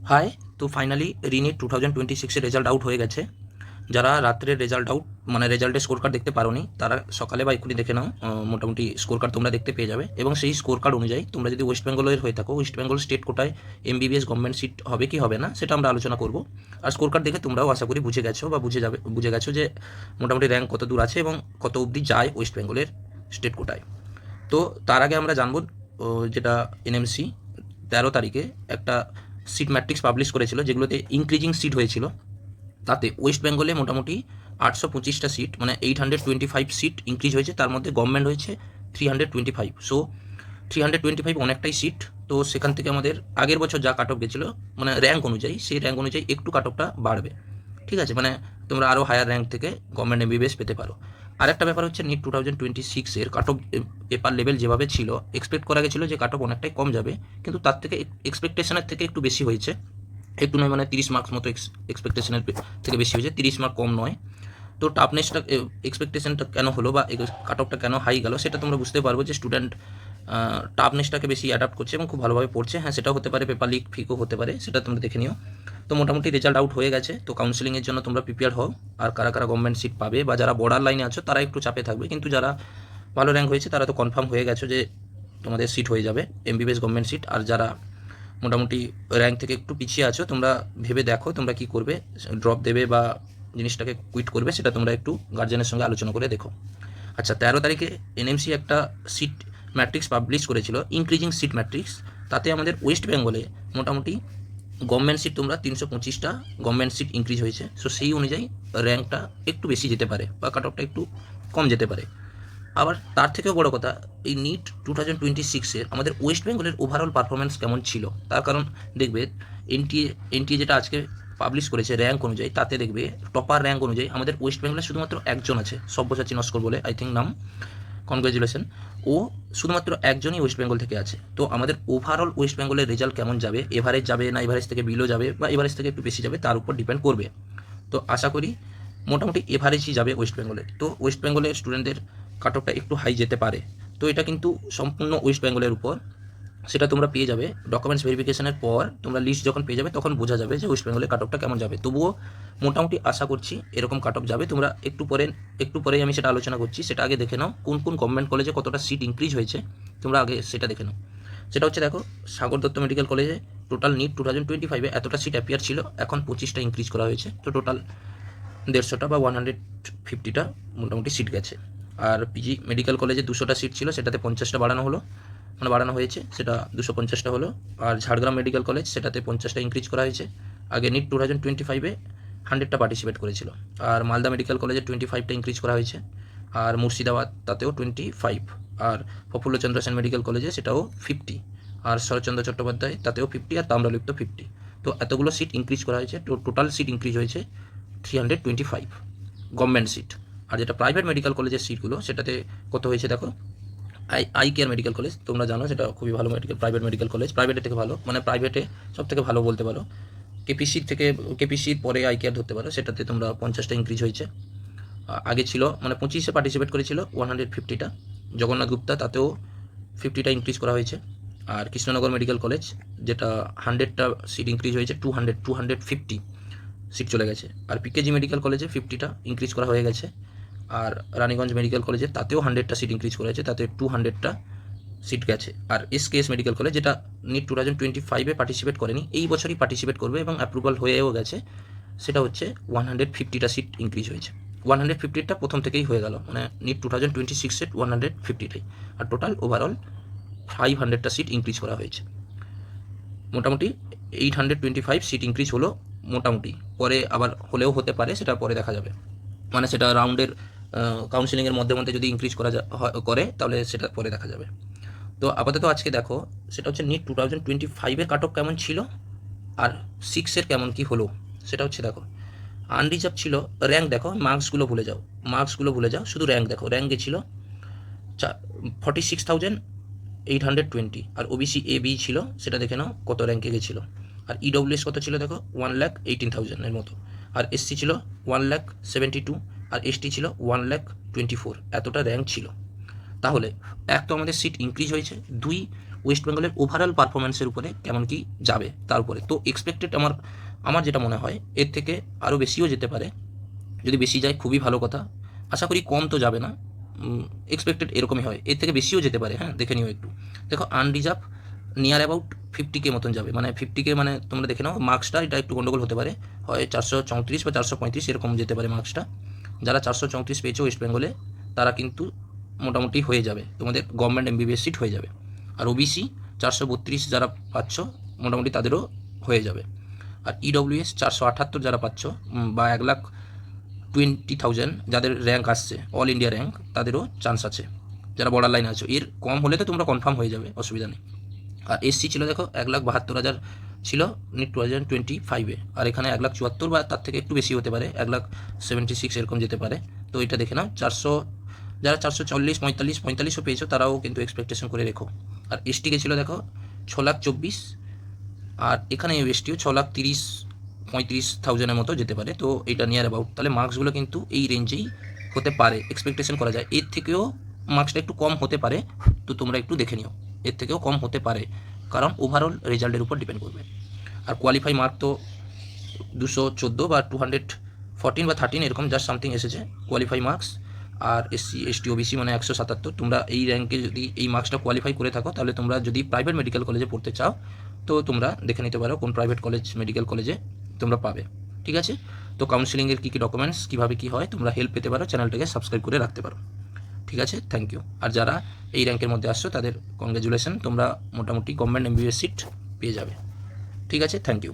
High. তো finally রিনিট 2026-এর result out হয়ে গেছে। যারা রাত্রের রেজাল্ট আউট মানে রেজাল্টের স্কোর কার্ড দেখতে পারোনি তারা সকালে বা এক্ষুনি দেখে নাও। মোটামুটি স্কোর কার্ড তোমরা দেখতে পেয়ে যাবে, এবং সেই স্কোর কার্ড অনুযায়ী তোমরা যদি ওয়েস্ট বেঙ্গলের হয়ে থাকো, ওয়েস্ট বেঙ্গল স্টেট কোটায় এমবিবিএস গভর্নমেন্ট সিট হবে কি হবে না সেটা আমরা আলোচনা করব। আর স্কোর কার্ড দেখে তোমরাও আশা করি বুঝে গেছো বা বুঝে গেছো যে মোটামুটি র্যাঙ্ক কত দূর আছে এবং কত অবধি যায় ওয়েস্ট বেঙ্গলের স্টেট কোটায়। তো তার আগে আমরা জানবো যেটা এনএমসি 13 তারিখে একটা সিট ম্যাট্রিক্স পাবলিশ করেছিল, যেগুলোতে ইনক্রিজিং সিট হয়েছিল। তাতে ওয়েস্ট বেঙ্গলে মোটামুটি 825টা সিট মানে 825 সিট ইনক্রিজ হয়েছে। তার মধ্যে গভর্নমেন্ট হয়েছে 325। সো 325 অনেকটাই সিট। তো সেখান থেকে আমাদের আগের বছর যা কাট অফ গেছিলো মানে র্যাঙ্ক অনুযায়ী, সেই র্যাঙ্ক অনুযায়ী একটু কাট অফটা বাড়বে। ঠিক আছে, মানে তোমরা আরও হায়ার র্যাঙ্ক থেকে গভর্নমেন্ট এমবিবিএস পেতে পারো। আরেকটা ব্যাপার হচ্ছে নিট 2026-এর কাট অফ পেপার লেভেল যেভাবে ছিল, এক্সপেক্ট করা গেছিলো যে কাট অফ অনেকটাই কম যাবে, কিন্তু তার থেকে এক্সপেকটেশনের থেকে একটু বেশি হয়েছে। একটু নয়, মানে 30 মার্কস মতো এক্সপেকটেশনের থেকে বেশি হয়েছে, 30 মার্ক কম নয়। তো টাফনেসটা এক্সপেকটেশনটা কেন হলো বা কাট অফটা কেন হাই গেল সেটা তোমরা বুঝতে পারবো যে স্টুডেন্ট টাফনেসটাকে বেশি অ্যাডাপ্ট করছে এবং খুব ভালোভাবে পড়ছে। হ্যাঁ, সেটাও হতে পারে, পেপার লিক ফিকও হতে পারে, সেটা তোমরা দেখে নিও। তো মোটামুটি রেজাল্ট আউট হয়ে গেছে। তো কাউন্সিলিংয়ের জন্য তোমরা প্রিপেয়ার হও। আর কারা কারা গভর্নমেন্ট সিট পাবে বা যারা বর্ডার লাইনে আছো তারা একটু চাপে থাকবে, কিন্তু যারা ভালো র্যাঙ্ক হয়েছে তারা তো কনফার্ম হয়ে গেছো যে তোমাদের সিট হয়ে যাবে এমবিবিএস গভর্নমেন্ট সিট। আর যারা মোটামুটি র্যাঙ্ক থেকে একটু পিছিয়ে আছো, তোমরা ভেবে দেখো তোমরা কি করবে, ড্রপ দেবে বা জিনিসটাকে কুইট করবে, সেটা তোমরা একটু গার্জেনের সঙ্গে আলোচনা করে দেখো। আচ্ছা, 13 তারিখে এনএমসি একটা সিট ম্যাট্রিক্স পাবলিশ করেছিল, ইনক্রিজিং সিট ম্যাট্রিক্স। তাতে আমাদের ওয়েস্ট বেঙ্গলে মোটামুটি গভর্নমেন্ট সিট তোমরা 325টা গভর্নমেন্ট সিট ইনক্রিজ হয়েছে। সো সেই অনুযায়ী র্যাঙ্কটা একটু বেশি যেতে পারে বা কাট অফটা একটু কম যেতে পারে। আবার তার থেকেও বড় কথা, এই নিট 2026-এর আমাদের ওয়েস্ট বেঙ্গলের ওভারঅল পারফরমেন্স কেমন ছিল, তার কারণ দেখবে এনটিএ যেটা আজকে পাবলিশ করেছে র্যাঙ্ক অনুযায়ী, তাতে দেখবে টপার র্যাঙ্ক অনুযায়ী আমাদের ওয়েস্ট বেঙ্গলে শুধুমাত্র একজন আছে, সব্যসাচী নস্কর বলে, আই থিঙ্ক নাম, কনগ্রাচুলেশন। ও শুধুমাত্র একজনই ওয়েস্ট বেঙ্গল থেকে আছে। তো আমাদের ওভারঅল ওয়েস্ট বেঙ্গলের রেজাল্ট কেমন যাবে, এভারেজ যাবে না এভারেজ থেকে বিলো যাবে বা এভারেজ থেকে একটু বেশি যাবে, তার উপর ডিপেন্ড করবে। তো আশা করি মোটামুটি এভারেজই যাবে ওয়েস্ট বেঙ্গলে। তো ওয়েস্ট বেঙ্গলের স্টুডেন্টদের কাট অফটা একটু হাই যেতে পারে। তো এটা কিন্তু সম্পূর্ণ ওয়েস্ট বেঙ্গলের উপর, সেটা তোমরা পেয়ে যাবে ডকুমেন্টস ভেরিফিকেশনের পর। তোমরা লিস্ট যখন পেয়ে যাবে তখন বোঝা যাবে যে ওয়েস্ট বেঙ্গলের কাট অফটা কেমন যাবে। তবুও মোটামুটি আশা করছি এরকম কাট অফ যাবে। তোমরা একটু পরেই আমি সেটা আলোচনা করছি, সেটা আগে দেখে নাও কোন কোন গভর্নমেন্ট কলেজে কতটা সিট ইনক্রিজ হয়েছে। তোমরা আগে সেটা দেখে নাও। সেটা হচ্ছে, দেখো, সাগর দত্ত মেডিকেল কলেজে টোটাল নিট 2025-এ এতটা সিট অ্যাপিয়ার ছিল, এখন 25টা ইনক্রিজ করা হয়েছে। তো টোটাল 150টা বা 150টা মোটামুটি সিট গেছে। আর পিজি মেডিকেল কলেজে 200টা সিট ছিল, সেটাতে 50টা বাড়ানো হলো, মানে বাড়ানো হয়েছে, সেটা 250টা হলো। আর ঝাড়গ্রাম মেডিকেল কলেজ, সেটাতে 50টা ইনক্রিজ করা হয়েছে। আগে নিট 2025-এ 100টা পার্টিসিপেট করেছিল। আর মালদা মেডিকেল কলেজে 25টা ইনক্রিজ করা হয়েছে। আর মুর্শিদাবাদ, তাতেও 25। আর প্রফুল্লচন্দ্র সেন মেডিকেল কলেজে সেটাও 50। আর শরৎচন্দ্র চট্টোপাধ্যায়, তাতেও 50। আর তাম্রলিপ্ত 50। তো এতগুলো সিট ইনক্রিজ করা হয়েছে। তো টোটাল সিট ইনক্রিজ হয়েছে 325 গভর্নমেন্ট সিট। আর যেটা প্রাইভেট মেডিকেল কলেজের সিটগুলো, সেটাতে কত হয়েছে দেখো। আই কেয়ার মেডিকেল কলেজ, তোমরা জানো সেটা খুবই ভালো প্রাইভেট মেডিকেল কলেজ, প্রাইভেটের থেকে ভালো, মানে প্রাইভেটে সব থেকে ভালো বলতে পারো। কেপিসির পরে আই কেয়ার ধরতে পারো, সেটাতে তোমরা 50টা ইনক্রিজ হয়েছে। আগে ছিল মানে 25-এ পার্টিসিপেট করেছিল 150টা। জগন্নাথ গুপ্তা, তাতেও 50টা ইনক্রিজ করা হয়েছে। আর কৃষ্ণনগর মেডিকেল কলেজ, যেটা 100টা সিট ইনক্রিজ হয়েছে, 250 সিট চলে গেছে। আর পিকেজি মেডিকেল কলেজে 50টা ইনক্রিজ করা হয়ে গেছে। আর রানীগঞ্জ মেডিকেল কলেজে তাতেও 100টা সিট ইনক্রিজ করা হয়েছে, তাতে 200টা সিট গেছে। আর এসকেএস মেডিকেল কলেজ, যেটা নিট 2025-এ পার্টিসিপেট করেনি, এই বছরই পার্টিসিপেট করবে এবং অ্যাপ্রুভাল হয়েও গেছে, সেটা হচ্ছে 150টা সিট ইনক্রিজ হয়েছে। 150টা প্রথম থেকেই হয়ে গেল, মানে নিট 2026-এর 150টাই। আর টোটাল ওভারঅল 500টা সিট ইনক্রিজ করা হয়েছে। মোটামুটি 825 সিট ইনক্রিজ হলো মোটামুটি। পরে আবার হলেও হতে পারে, সেটা পরে দেখা যাবে, মানে সেটা রাউন্ডের কাউন্সিলিংয়ের মধ্যে মধ্যে যদি ইনক্রিজ করে তাহলে সেটা পরে দেখা যাবে। তো আপাতত আজকে দেখো, সেটা হচ্ছে নিট 2025-এর কাট অফ কেমন ছিল আর 6-এর কেমন কি হলো, সেটা হচ্ছে দেখো। আনরিজার্ভ ছিল, র্যাঙ্ক দেখো, মার্কসগুলো ভুলে যাও, শুধু র্যাঙ্ক দেখো। র্যাঙ্ক গেছিলো 46,820। আর ওবিসি এ বি ছিল, সেটা দেখে নাও কত র্যাঙ্কে গেছিলো। আর ইডব্লিউএস কত ছিল দেখো, 1,18,000-এর মতো। আর এসসি ছিল 1,72,000। আর এসটি ছিল 1,24,000। এতটা র্যাঙ্ক ছিল। তাহলে এক তো আমাদের সিট ইনক্রিজ হয়েছে, দুই ওয়েস্ট বেঙ্গলের ওভারঅল পারফরমেন্সের উপরে কেমন কি যাবে তার উপরে। তো এক্সপেক্টেড আমার যেটা মনে হয় এর থেকে আরও বেশিও যেতে পারে। যদি বেশি যায় খুবই ভালো কথা, আশা করি কম তো যাবে না, এক্সপেক্টেড এরকমই হয়, এর থেকে বেশিও যেতে পারে। হ্যাঁ, দেখে নিও একটু। দেখো আনরিজার্ভ নিয়ার অ্যাবাউট 50K মতন যাবে, মানে 50K মানে তোমরা দেখে নাও মার্কসটা, এটা একটু গন্ডগোল হতে পারে, হয় 434 বা 435 এরকম যেতে পারে মার্কসটা। যারা 434 পেয়েছো ওয়েস্ট বেঙ্গলে তারা কিন্তু মোটামুটি হয়ে যাবে, তোমাদের গভর্নমেন্ট এমবিবিএস সিট হয়ে যাবে। আর ওবিসি 432 যারা পাচ্ছ মোটামুটি তাদেরও হয়ে যাবে। আর ইডব্লিউএস 478 যারা পাচ্ছ বা 1,20,000 যাদের র্যাঙ্ক আসছে অল ইন্ডিয়া র্যাঙ্ক, তাদেরও চান্স আছে। যারা বর্ডার লাইনে আছো, এর কম হলে তো তোমরা কনফার্ম হয়ে যাবে, অসুবিধা নেই। আর এসসি ছিল দেখো 1,72,000 ছিল নিট 2025-এ, আর এখানে 1,74,000 বা তার থেকে একটু বেশি হতে পারে, 1,76,000 এরকম যেতে পারে। তো এটা দেখে নাও। যারা 440, 45ও পেয়েছো তারাও কিন্তু এক্সপেকটেশন করে রেখো। আর এসটিকে ছিল দেখো 6,24,000, আর এখানে এসটিও 6,30,000-35,000 মতো যেতে পারে। তো এটা নিয়ার অ্যাবাউট, তাহলে মার্কসগুলো কিন্তু এই রেঞ্জেই হতে পারে, এক্সপেকটেশন করা যায়। এর থেকেও মার্কসটা একটু কম হতে পারে, তো তোমরা একটু দেখে নিও, এর থেকেও কম হতে পারে, কারণ ওভারঅল রেজাল্টের উপর ডিপেন্ড করবে। আর কোয়ালিফাই মার্ক তো 214 বা 214 বা 13 এরকম জাস্ট সামথিং এসেছে কোয়ালিফাই মার্কস। আর এসসি এসটি ওবিসি মানে 177। তোমরা এই র্যাঙ্কে যদি এই মার্কসটা কোয়ালিফাই করে থাকো, তাহলে তোমরা যদি প্রাইভেট মেডিকেল কলেজে পড়তে চাও তো তোমরা দেখে নিতে পারো কোন প্রাইভেট কলেজ মেডিকেল কলেজে তোমরা পাবে। ঠিক আছে, তো কাউন্সিলিংয়ের কী কী ডকুমেন্টস কীভাবে কী হয় তোমরা হেল্প পেতে পারো, চ্যানেলটাকে সাবস্ক্রাইব করে রাখতে পারো। ঠিক আছে, থ্যাংক ইউ। আর যারা এই র্যাঙ্কের মধ্যে আসছো তাদের কংগ্রেচুলেশন, তোমরা মোটামুটি গভর্নমেন্ট এমবিবিএস সিট পেয়ে যাবে। ঠিক আছে, থ্যাংক ইউ।